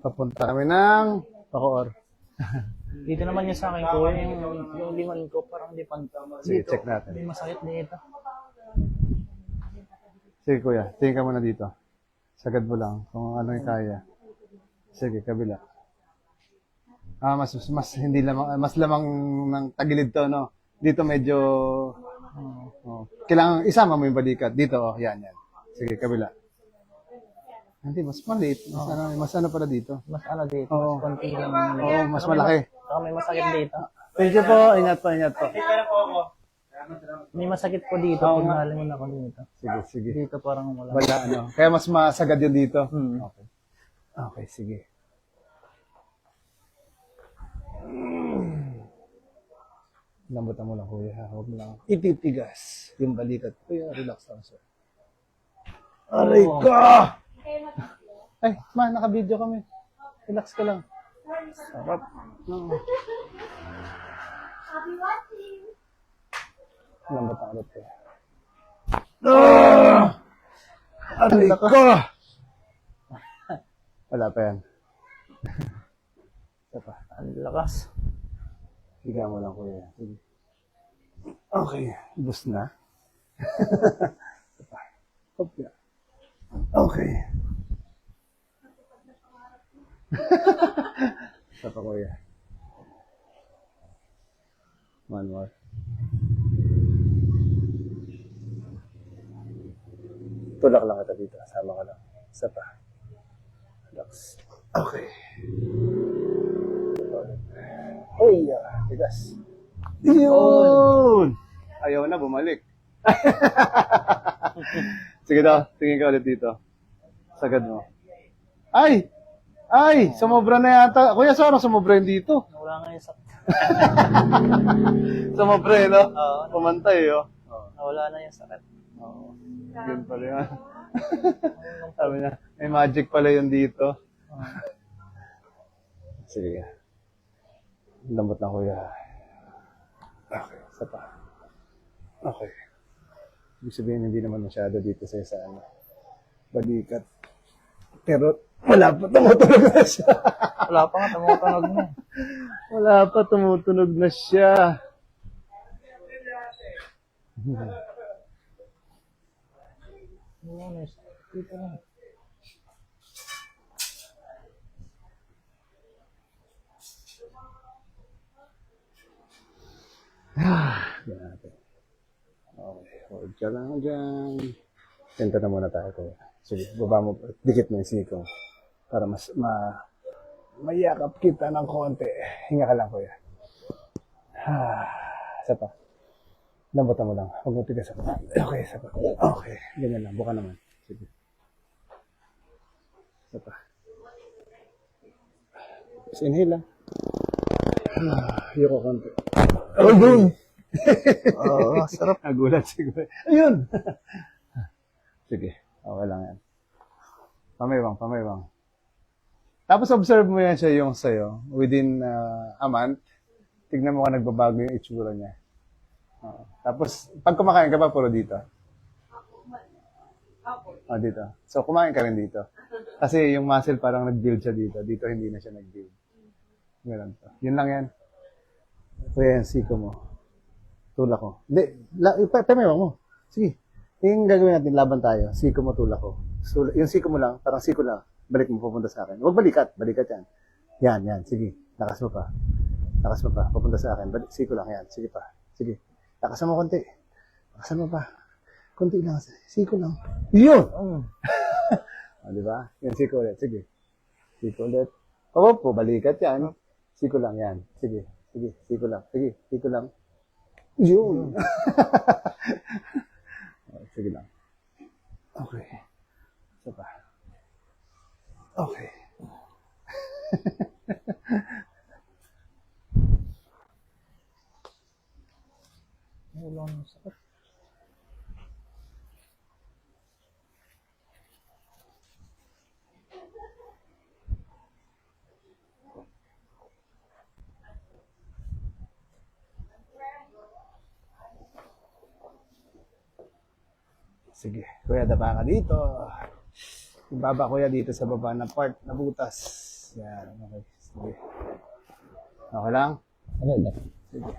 Papunta kami ng Bacoor. Dito naman yung sa akin ko, yung lingon ko, parang di pa. Sige, Dito, check natin. may masakit dito. Sige kuya, tingin ka muna dito. Sagad mo lang kung ano yung kaya. Sige, kabila. Mas hindi lamang, mas lamang ng tagilid to, no? Dito medyo, kailangan isama mo yung balikat. Dito, yan. Sige, kabila. Hindi, mas maliit. Mas ano pala dito. Mas ano dito, Oo. mas konti lang. Oo, mas malaki. Saka may masakit dito. Thank you po. Ingat po. May masakit po dito, Oo pag nga. nalingon ako dito. Sige. Dito parang wala. Wala, ano. Kaya mas masagad yun dito. Hmm. Okay, sige. Lambutan mo lang, kuya. Huwag mo lang ititigas yung balikat. Kuya, relax lang, sir. Aray ka! Ay, ma, naka-video kami. Relax ka lang. Sarap. No. Lambutan ulit, kuya. Aray ka! Wala pa yan. Isa pa. Ang lakas. Higa mo lang, kuya. Sige. Okay. Bus na. Okay. Okay. Isa pa, kuya. One more. Tulak lang kita dito. Sama ka lang. Isa pa. Relax. Okay. Uy, tigas. Yun! Ayaw na, bumalik. Sige daw, tingin ka ulit dito. Sagad mo. Ay! Sumobra na yata. Kuya, sorry, sumobra yun dito. Wala nga yung sakit. Sumobra yun, no? Oo. Pumantay, oh. Wala na yung sakit. Oo. Yun pala yun. Sabi niya, may magic pala yun dito. Sige. Lambot na, kuya. Okay, isa pa. Okay. Ibig sabihin, hindi naman masyado dito sa balikat. Pero, wala pa, tumutunog na siya. Wala pa nga, tumutunog na. Wala pa, tumutunog na siya. Dito na. Yan natin. Okay, hold ka lang dyan. Tenta na muna tayo, kuya. Sige, baba mo, dikit mo yung siko. Para mas mayakap kita ng konti. Hinga ka lang, kuya. Isa pa. Lambutan mo lang. Huwag mo tigas ako. Okay, isa pa. Okay, ganyan lang. Buka naman. Sige. Isa pa. Just inhale lang. Yuko konti. Oh, yun! Oo, Sarap. Nagulat siguro. Ayun! Sige. Okay lang yan. Pamaywang. Tapos observe mo yan siya yung sa'yo. Within a month, tignan mo kung nagbabago yung itsura niya. Tapos, pag kumakain ka ba, puro dito? Dito. So, kumain ka rin dito. Kasi yung muscle parang nag-build siya dito. Dito hindi na siya nag-build. Ganun to. Yun lang yan. Kuya, yung siko mo. Tulak ko. Hindi, pamaywang mo. Sige. Yung gagawin natin, laban tayo. Siko mo, tulak ko. Yung siko mo lang, parang siko lang. Balik mo, pupunta sa akin. Huwag balikat yan. Yan. Sige. Lakas mo pa. Pupunta sa akin. Siko lang yan. Sige pa. Sige. Lakasan mo konti. Lakasan mo pa. Konti lang. Siko lang. Yun! Di ba? Yan, siko ulit. Sige. Siko ulit. Po, balikat yan. Siko lang yan. Sige. Siko lang. Sige. Siko lang. Yun! Sige lang. Okay. Isa pa. Okay. Wala na yung sakit. Sige. Kuya, daba ka dito. Ibaba kuya dito sa baba na part na butas. Yan, okay. Sige. Okay lang? Ano ba? Sige.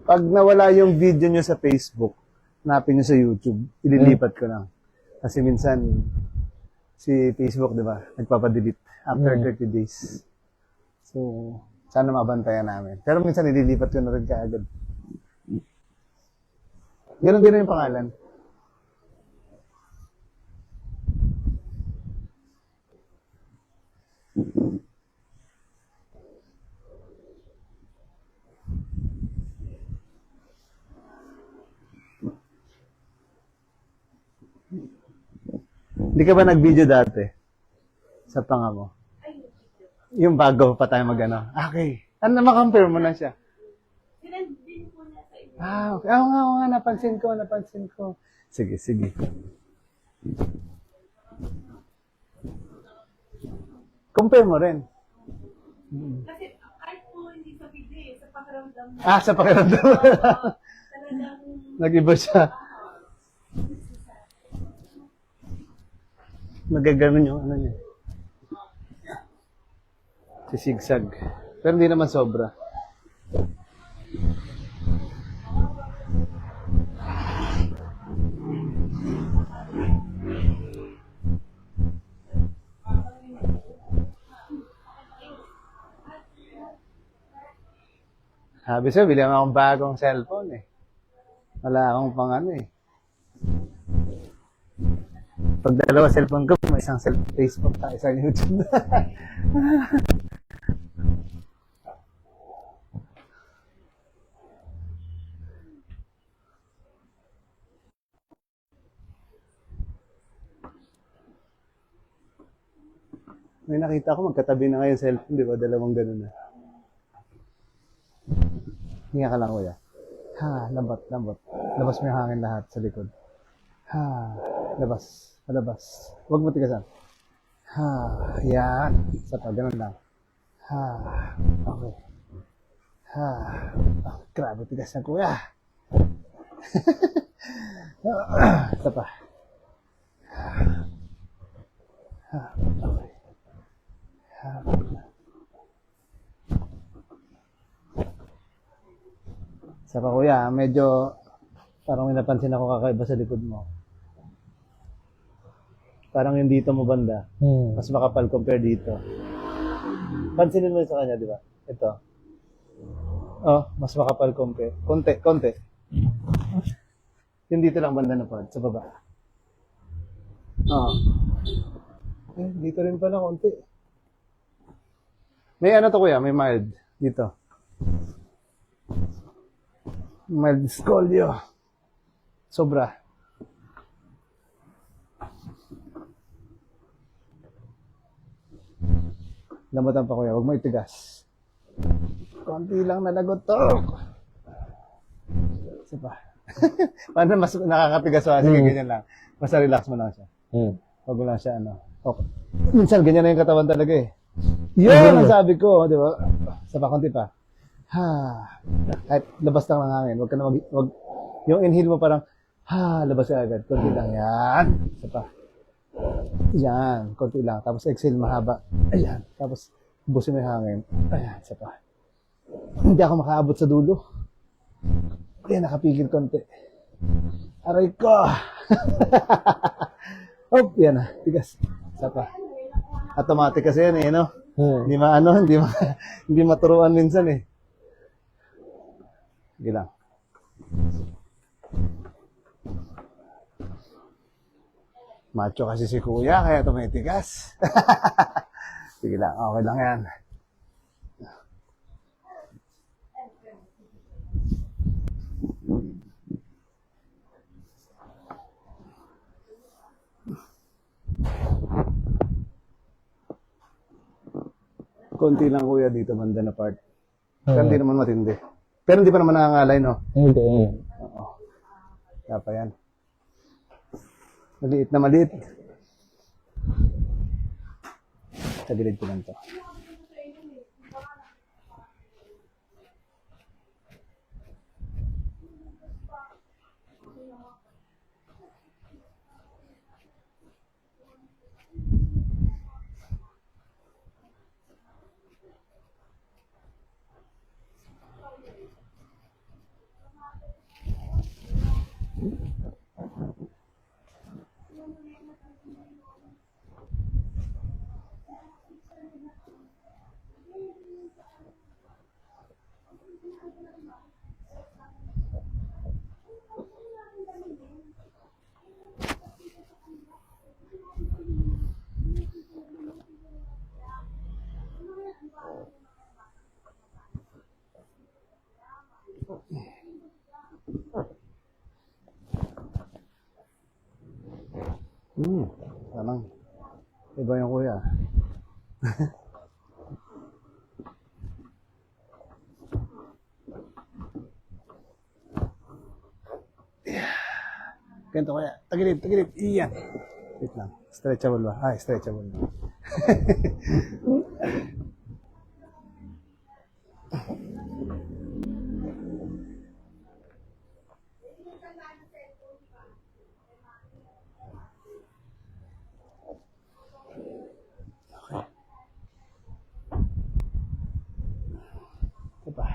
Pag nawala yung video nyo sa Facebook, hanapin nyo sa YouTube, ililipat ko lang. Kasi minsan, si Facebook, di ba, nagpapadelete after 30 days. So, sana mabantayan namin. Pero minsan, ililipat ko na rin kaagad. Ganon din yung pangalan. Hindi ka ba nag-video dati? Sa panga mo? Yung bago pa tayo mag-ano. Okay. Ano, makampare mo na siya? Okay. Oo nga, napansin ko. Sige. Compare mo rin. Kasi kahit po hindi sa video eh, sa pakiramdam mo. Sa pakiramdam. Talagang Nag-iba siya. Magaganon yung ano niya. Sisigsag. Pero hindi naman sobra. Sabi sa'yo, bili mo akong bagong cellphone eh. Wala akong pang ano eh. Pag dalawa cellphone ko, may isang Facebook ta, isang YouTube. May nakita ko, magkatabi na ngayon cellphone, di ba? Dalawang ganun na. Hinga ka lang, kuya. Lambat. Labas mo yung hangin lahat sa likod. Labas. Huwag mo tigasan. Yan. Isa pa, ganun lang. Okay. Grabe, tigas na, kuya. Isa pa. Okay. Isa pa, kuya, medyo parang may napansin ako kakaiba sa likod mo. Parang yung dito mo banda, mas makapal compare dito. Pansinin mo sa kanya, di ba? Ito. Mas makapal compare. Konti. Yung dito lang banda na pod, sa baba. Dito rin pala konti. May ano to, kuya, may mild dito. Mild scolio. Sobra. Lambatan pa, kuya. Huwag mo itigas. Konti lang nalagot to. Isa pa. Paano mas nakakatigas mo? Sige, ganyan lang. Basta relax mo lang siya. Huwag mo lang siya, Okay. Minsan, ganyan na yung katawan talaga eh. Yun ang sabi ko, di ba? Isa pa, konti pa. Kahit labas lang ng hangin. Huwag ka na yung inhale mo parang, labas ka agad. Konti lang. Yan. Isa pa. Yan, konti lang. Tapos exhale mahaba. Ayan. Tapos busin mo yung hangin. Ayan, isa pa. Hindi ako makaabot sa dulo. Ayan, nakapigil konti. Aray ko! Yan na. Tigas. Isa pa. Automatic kasi yan eh, no? Hindi maturuan minsan eh. Sige lang. Macho kasi si kuya, kaya tumitigas. Sige lang, okay lang yan. Konti lang kuya dito, banda na part. Pero hindi naman matindi. Pero hindi pa naman nangangalay, no? Hindi. Oo. Kaya pa yan. Maliit na maliit. Sa gilid ko lang to. Parang iba yung kuya. Ganito kaya. Tagilid, tagilid. Iyan. Wait lang. Stretchable ba? Ay, stretchable ba? Ito pa.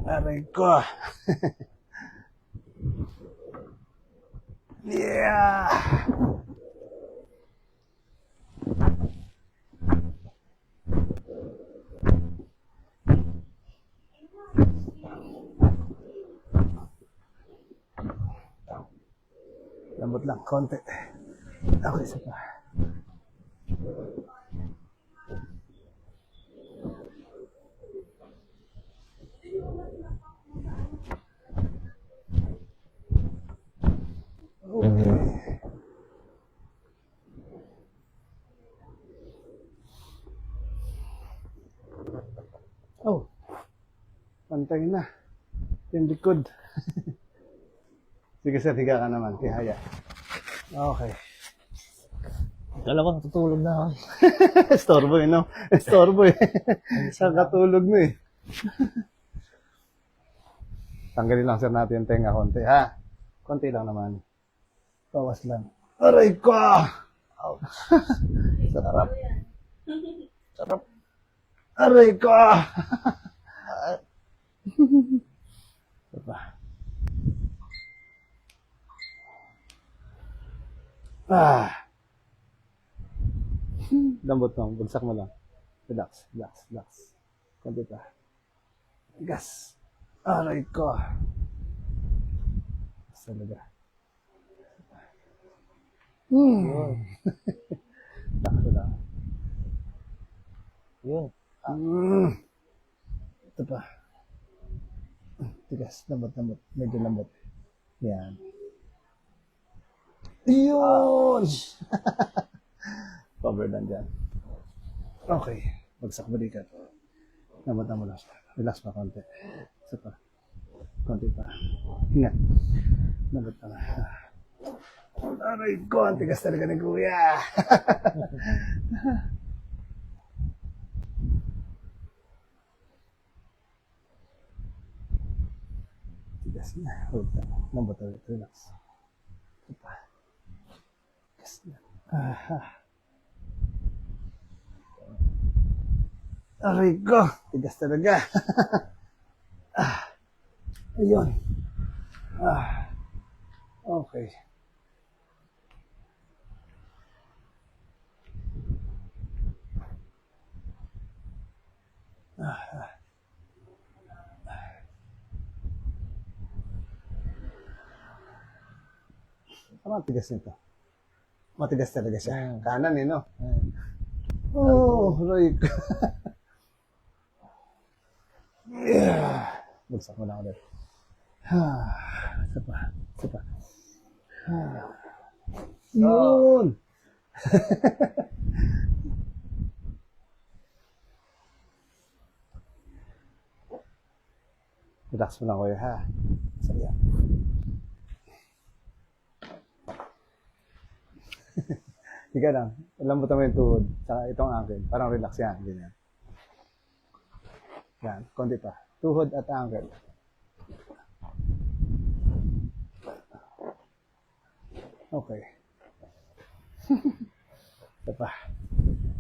Aray ko. Yeah. Lambot lang, konti. Okay, isa pa. Okay. Oh, pantay na. Yung likod. Sige sir, higa ka naman. Tihaya. Okay. Kala ko natutulog na ako. Estorbo eh, no? Estorbo eh. Nakatulog na eh. Tanggalin lang sir natin yung tenga konti, ha? Konti lang naman. Bawas lang. Aray ko! Sarap. Sarap. Aray ko! Diba? Lambot mo. Bagsak mo lang. Relax, relax, relax. Konti pa. Tigas. Aray ko. Talaga. Takto lang. Yun. Ito pa. Tigas. Lambot, lambot. Medyo lambot. Yan. Yun! Cover lang dyan. Okay. Bagsak balikat. Lambot na mo lang. Relax pa konti. Isa pa. Konti pa. Ingat. Lambot na nga. Aray ko, ang tigas talaga ni Kuya. Tigas na. Hold na. Lambot ulit. Relax. Ito pa. Tigas na. Aray ko, tigas talaga. Ayun. Okay. Parang matigas nito. Matigas talaga siya. Kanan eh, no? Ayan. Oh, right. Yeah. Bagsak mo na ulit. Isa pa. Isa pa. Yun! Relax mo lang, kuya, ha? Saya. Higa lang. Lambutan mo yung tuhod. Saka itong ankle. Parang relax yan. Ganyan. Yan. Konti pa. Tuhod at ankle. Okay. Ito pa.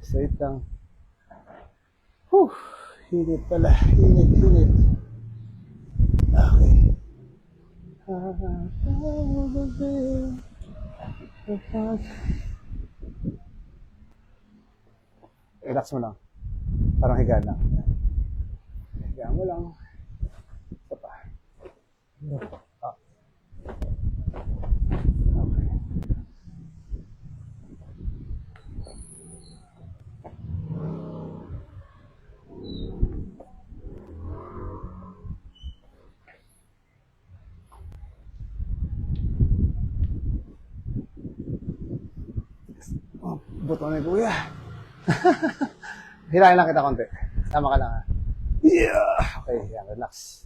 Straight lang. Whew. Hinit pala. Hinit, hinit. Okay. Relax mo lang. Parang higa lang. Higa mo lang. Ito pa. Ah. Okay. Oh, buto na yung kuya. Hilahin lang kita konti. Tama ka lang ha. Yeah! Okay, yan, relax.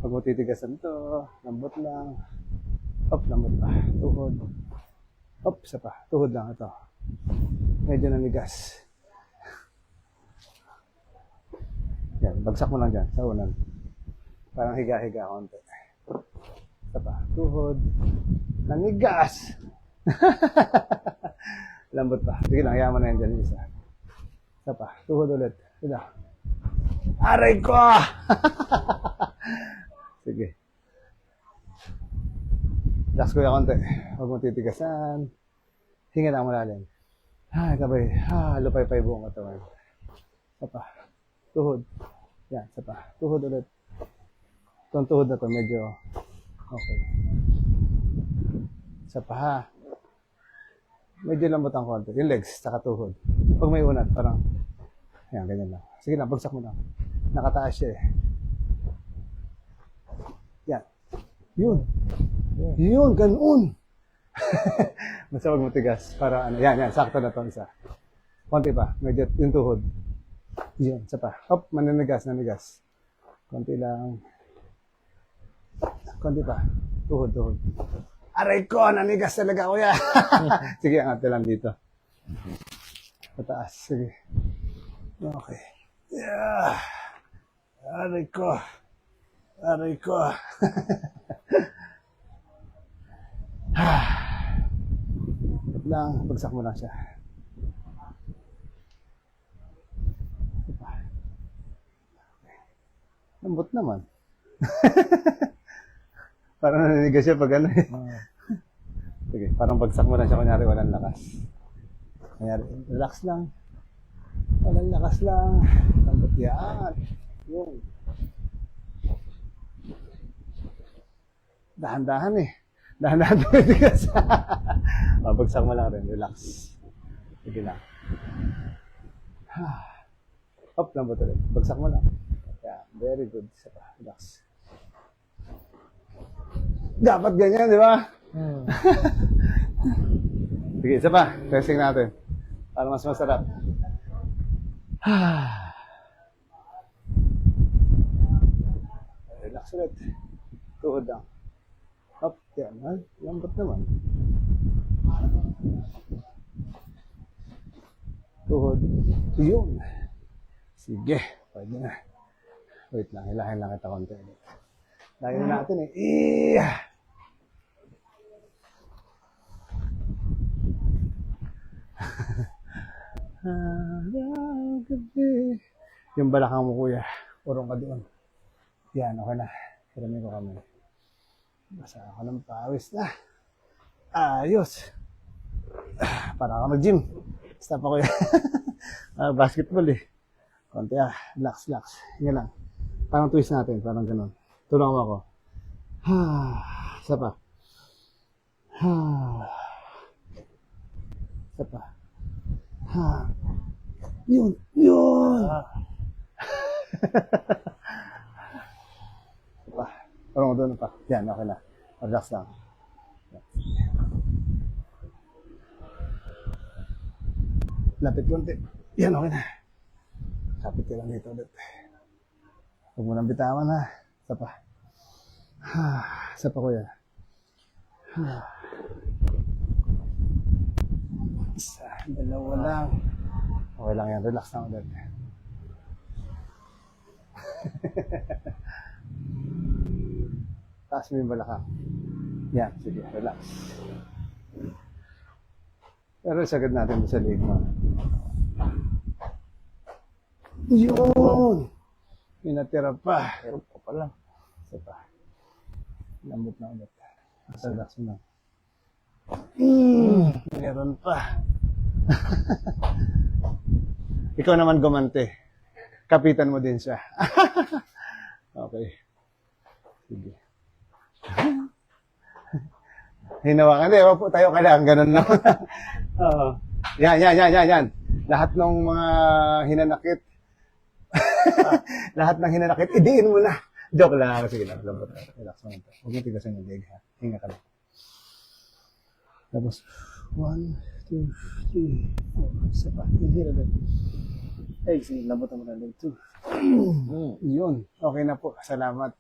Pag mo titigasan ito, lambot lang. Up, lambot pa. Tuhod. Up, isa pa. Tuhod lang ito. Medyo nanigas. Yan, bagsak mo lang dyan sa unan. Parang higa-higa konti. Isa pa. Tuhod. Nanigas! Lambot pa. Sige lang, yaman na yan dyan isa. Isa pa. Tuhod ulit. Sila. Aray ko! Sige. Relax ko yung konti. Huwag mong titigasan. Hinga lang malalim. Ay, kabay. Lupay-pay buong katawan. Isa pa. Tuhod. Yan, isa pa. Tuhod ulit. Itong tuhod na to medyo okay. Isa pa ha. Medyo lambot ang konti. Yung legs, saka tuhod. Pag may unat, parang yan, ganyan lang. Sige lang, bagsak mo lang. Nakataas siya eh. Yan. Yun. Yun, ganun. Basta wag matigas. Para ano, yan, sakto na to isa. Konti pa, medyo yung tuhod. Yan, isa pa. Hop, maninigas, nanigas. Konti lang. Konti pa. Tuhod. Aray ko, nanigas talaga, kuya. Sige, angat lang dito. Pataas, sige. Okay. Yeah. Aray ko. Lang, bagsak mo lang siya. Lambot naman. Parang naninigas siya pag ano eh. Sige, parang bagsak mo lang siya. Kunyari, walang lakas. Kunyari, relax lang. Walang lakas lang. Lambot yan. Yun. Dahan-dahan eh. Dahan-dahan naninigas. Bagsak mo lang rin. Relax. Sige lang. Hop, lambot ulit. Bagsak mo lang. Yeah, very good. Isa pa. Relax. Dapat ganyan, di ba? Sige, isa pa. Testing natin. Para mas masarap. Relax ulit. Tuhod lang. Up, yan. Lambot naman. Tuhod. Yun. Sige. Pwede na. Wait lang. Hilahin lang kita konti. Lagyan natin eh. Yung balakang mo, kuya. Urong ka doon. Yan, okay na. Hiramin ko kami. Basa ako ng pawis na. Ayos. Para ako mag-gym. Stop ako yan. Basketball eh. Konti relax. Hinga lang. Parang twist natin. Parang ganun. Tulungan mo ako. Isa pa. Isa pa. Yun. Yun. Isa pa. Parang doon pa. Yan, okay na. Relax lang. Lapit konti. Yan, okay na. Kapit ka lang dito ulit. Huwag mo nang bitawan ha. Isa pa. Isa pa kuya. Isa, dalawa lang. Okay lang yan. Relax lang ulit. Taas mo yung balakang. Yan, sige. Relax. Pero sagad natin sa leg mo. Yun! Pinatira pa. Pero pa pala. Isa pa. Lambot na ulit. Relax mo lang. Meron pa. Ikaw naman gumante. Kapitan mo din siya. Okay. Sige. Hinawakan. Hindi, po tayo kailangan. Ganun lang. Oo. Yan. Lahat ng mga hinanakit. Lahat ng hinanakit, idiin mo na. Joke lang. Sige lang. Lambot na. Relax mo lang. Huwag mo tigasan yung leg, ha. Hinga ka lang. Tapos, 1, 2, 3, 4. Isa pa. Inhira din. Ay, sige. Lambot mo na leg. 2. Yun. Okay na po. Salamat.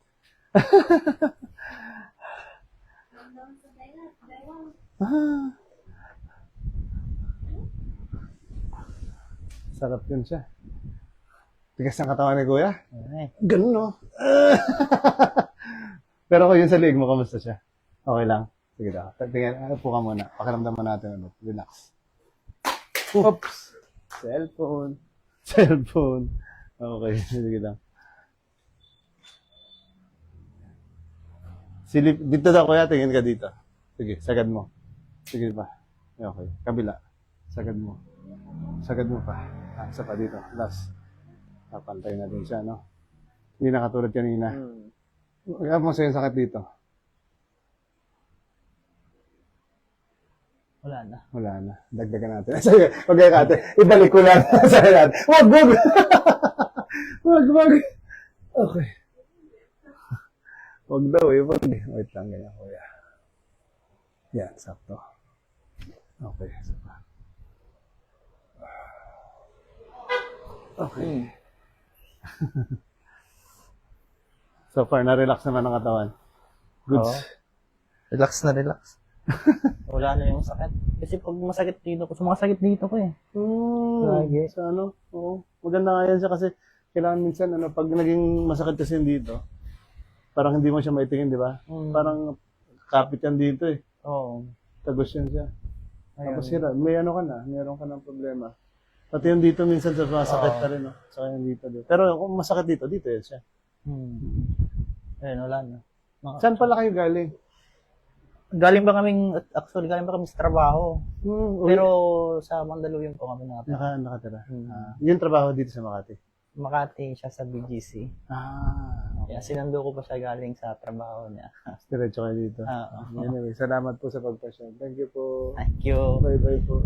Sarap yun siya. Tigas ng katawan ni Kuya. Ganun, no? Pero kung yun sa leg mo, kamusta siya? Okay lang? Sige daw. Tingnan, upo ka muna. Pakiramdaman natin ulit. Relax. Oops! Cellphone. Okay, sige lang. Silip, dito daw Kuya, tingin ka dito. Sige, sagad mo. Sige pa. Okay, kabila. Sagad mo pa. Isa pa dito. Last. Papantay na din siya, no? Hindi nakatulad kanina. Kaya mo sa'yo sakit dito. Wala na. Dagdagan natin. Sige, wag kayo kate. Ibalik ko lang sa lahat. Wag! Wag! Okay. Wag daw eh. Wait lang, ganyan kuya. Yan, sakto. Okay, sakto. Okay. So far, na-relax naman ang katawan. Goods. Oo. Relax na relax. Wala na yung sakit. Kasi pag masakit dito ko, sumakit dito ko eh. Lagi. Sa ano? Oo. Maganda nga yan siya kasi kailangan minsan, pag naging masakit kasi dito, parang hindi mo siya maitingin, di ba? Parang kapit yan dito eh. Oo. Tagos yan siya. Ayun. Tapos sira, meron ka ng problema. Pati yung dito minsan sa masakit ka rin, no? Saka yung dito. Pero kung masakit dito yan siya. Ayun, wala na. Saan pala kayo galing? Galing pa kami sa trabaho. Pero sa Mandaluyong po kami Nakatira. Yung trabaho dito sa Makati. Makati siya sa BGC. Okay. Kaya sinando ko pa siya galing sa trabaho niya. Diretso kayo dito. Anyway, salamat po sa pagpasyon. Thank you po. Thank you. Bye-bye po.